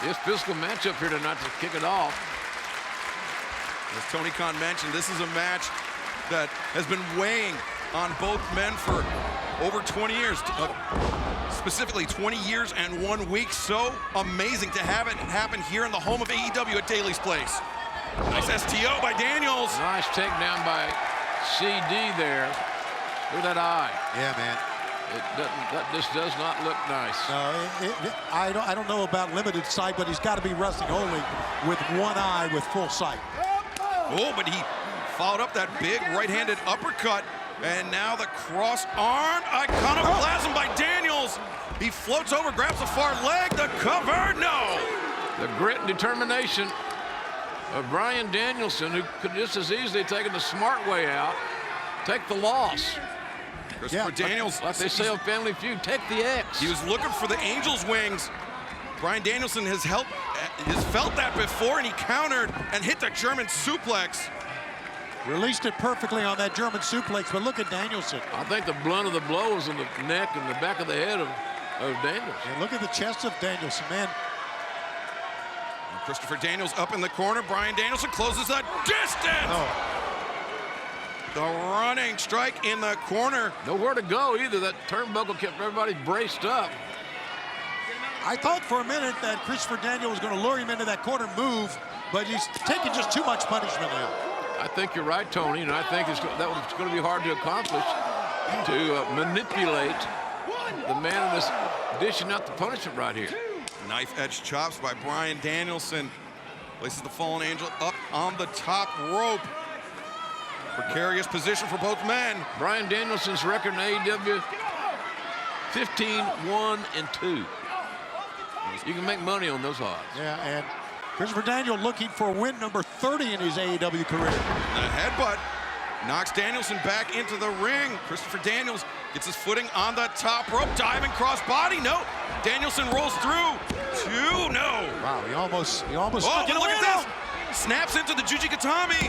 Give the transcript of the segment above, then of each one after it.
It's physical matchup here tonight to kick it off. As Tony Khan mentioned, this is a match that has been weighing on both men for over 20 years. Specifically 20 years and 1 week. So amazing to have it happen here in the home of AEW at Daly's Place. Nice STO by Daniels. Nice takedown by CD there. Look at that eye. Yeah, man. This does not look nice. No, I don't know about limited sight, but he's got to be wrestling only with one eye with full sight. Oh, but he followed up that big right-handed uppercut. And now the cross-arm iconoclasm by Daniels. He floats over, grabs the far leg, the cover, no! The grit and determination of Bryan Danielson, who could just as easily taken the smart way out, take the loss. Christopher Daniels, like they say on Family Feud, take the X. He was looking for the Angel's wings. Bryan Danielson has felt that before, and he countered and hit the German suplex. Released it perfectly on that German suplex, but look at Danielson. I think the blunt of the blow was in the neck and the back of the head of Danielson. And look at the chest of Danielson, man. And Christopher Daniels up in the corner. Bryan Danielson closes the distance. Oh. The running strike in the corner. Nowhere to go either. That turnbuckle kept everybody braced up. I thought for a minute that Christopher Daniels was going to lure him into that corner move, but he's taking just too much punishment now. I think you're right, Tony, and I think that was going to be hard to accomplish, to manipulate the man in this dishing out the punishment right here. Knife-edge chops by Bryan Danielson. Places the fallen angel up on the top rope. Precarious position for both men. Bryan Danielson's record in AEW, 15-1-2. You can make money on those odds. Yeah, and Christopher Daniels looking for win number 30 in his AEW career. The headbutt knocks Danielson back into the ring. Christopher Daniels gets his footing on the top rope. Diving crossbody, no. Danielson rolls through. 2, no. Wow, he almost oh, look at this. Snaps into the Jujikatami.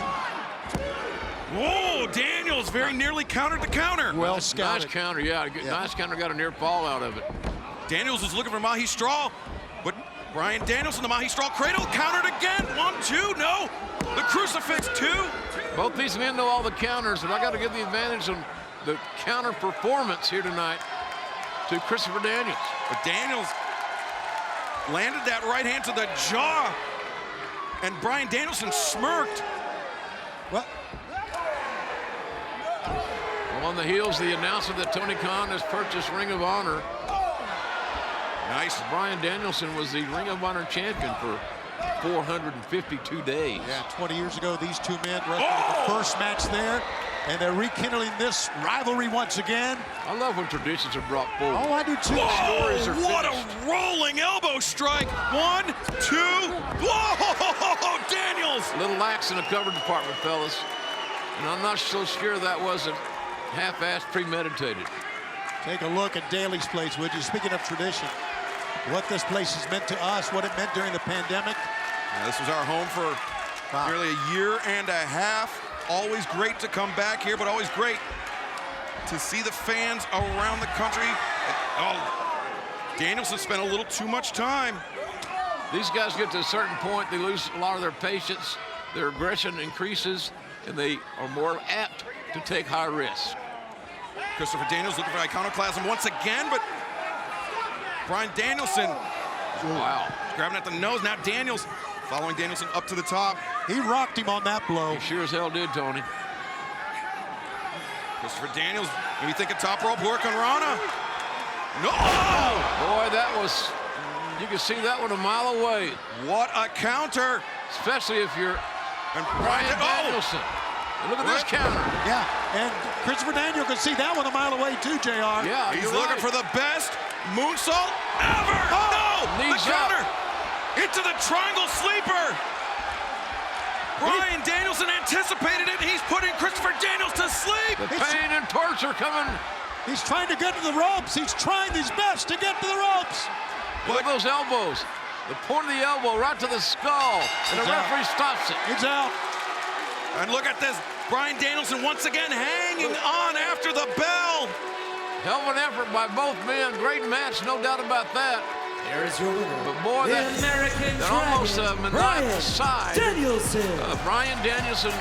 Whoa, Daniels very nearly countered the counter. Well scouted. Nice counter, yeah. Nice counter, got a near fall out of it. Daniels was looking for Mahi Straw, but Bryan Danielson, the Mahi Straw cradle, countered again. 1, 2, no. The crucifix, 2. Both these men know all the counters, and I got to give the advantage of the counter performance here tonight to Christopher Daniels. But Daniels landed that right hand to the jaw, and Bryan Danielson smirked. What? On the heels, the announcement that Tony Khan has purchased Ring of Honor. Nice. Bryan Danielson was the Ring of Honor champion for 452 days. Yeah, 20 years ago, these two men wrestled in the first match there, and they're rekindling this rivalry once again. I love when traditions are brought forward. Oh, I do too. Whoa, what a rolling elbow strike. 1, 2, whoa, Daniels. A little lax in the cover department, fellas. And I'm not so sure that wasn't half-assed premeditated. Take a look at Daly's Place, would you? Speaking of tradition, what this place has meant to us, what it meant during the pandemic. Yeah, this was our home for nearly a year and a half. Always great to come back here, but always great to see the fans around the country. Oh, Danielson spent a little too much time. These guys get to a certain point, they lose a lot of their patience, their aggression increases, and they are more apt to take high risks. Christopher Daniels looking for iconoclasm once again, but Bryan Danielson, wow, grabbing at the nose. Now Daniels following Danielson up to the top. He rocked him on that blow. He sure as hell did, Tony. Christopher Daniels, maybe thinking top rope work on Rana. No! Boy, that was, you can see that one a mile away. What a counter. Especially if you're Bryan Danielson. And look at this counter. Yeah, and Christopher Daniels can see that one a mile away too, JR. Yeah, he's looking for the best moonsault ever. Oh, no, knees the counter up. into the triangle sleeper. Bryan Danielson anticipated it. He's putting Christopher Daniels to sleep. The pain and torture coming. He's trying to get to the ropes. He's trying his best to get to the ropes. Look at those elbows. The point of the elbow right to the skull. And the referee stops it. It's out. And look at this. Bryan Danielson once again hanging on after the bell. Hell of an effort by both men. Great match, no doubt about that. Here is your winner, But boy, the that American almost Dragon, maniacal Bryan side. Danielson. Bryan Danielson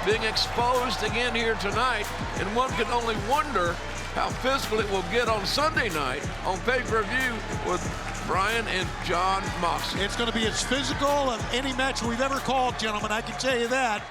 being exposed again here tonight, and one can only wonder how physical it will get on Sunday night on pay-per-view with Bryan and Jon Moxley. It's going to be as physical of any match we've ever called, gentlemen. I can tell you that.